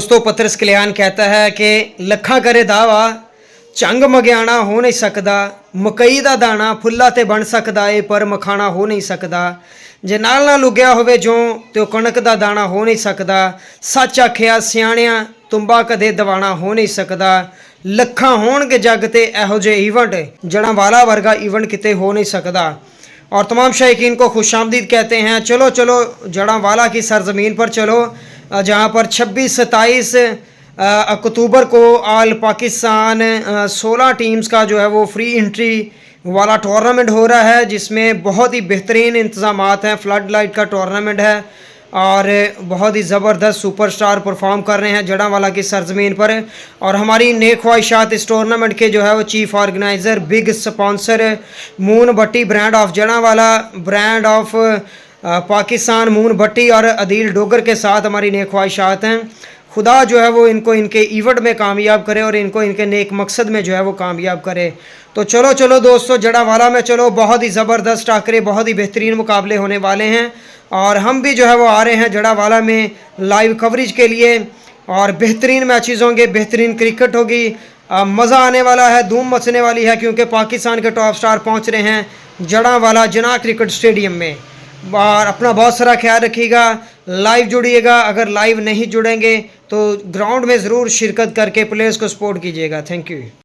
दोस्तों पत्रस कल्याण कहता है कि लखा करे दावा झंग मगियाना हो नहीं सकता, मकई का दाना फुੱਲਾ ते बन सकता है पर मखाना हो नहीं सकता। जे नाल ना लुग्या होवे जो तो कणक का दाना हो नहीं सकता। सच आखिया सियाणिया तुम्बा कदे दवाना हो नहीं सकता। लखा होणगे जग ते एहो जे इवेंट जड़ावाला वर्गा इवेंट किते हो नहीं सकता। और तमाम शायकीन को खुशामदीद कहते हैं। चलो चलो जड़ावाला की सरजमीन पर चलो, जहाँ पर 26-27 अक्टूबर को ऑल पाकिस्तान 16 टीम्स का जो है वो फ्री एंट्री वाला टूर्नामेंट हो रहा है, जिसमें बहुत ही बेहतरीन इंतजाम हैं। फ्लड लाइट का टूर्नामेंट है और बहुत ही ज़बरदस्त सुपरस्टार परफॉर्म कर रहे हैं जड़ावाला की सरजमीन पर। और हमारी नेक ख्वाहिशात इस टूर्नामेंट के जो है वो chief organiser big sponsor Moon Bhatti brand of Jaranwala, brand of Pakistan Moon Bhatti और अदील डोगर के साथ हमारी नेक ख्वाहिशात हैं। खुदा जो है वो इनको इनके इवेंट में कामयाब करे और इनको इनके नेक मकसद में जो है वो कामयाब करे। तो चलो चलो दोस्तों जड़ावाला में चलो, बहुत ही ज़बरदस्त टाकरे, बहुत ही बेहतरीन मुकाबले होने वाले हैं। और हम भी जो है वो आ रहे हैं जड़ावाला में लाइव कवरेज के लिए और बेहतरीन मैचेस होंगे, बेहतरीन क्रिकेट होगी, मज़ा आने वाला है, धूम मचने वाली है, क्योंकि पाकिस्तान के टॉप स्टार पहुंच रहे हैं जड़ावाला जना क्रिकेट स्टेडियम में। और अपना बहुत सारा ख्याल रखिएगा, लाइव जुड़िएगा। अगर लाइव नहीं जुड़ेंगे तो ग्राउंड में ज़रूर शिरकत करके प्लेयर्स को सपोर्ट कीजिएगा। Thank you.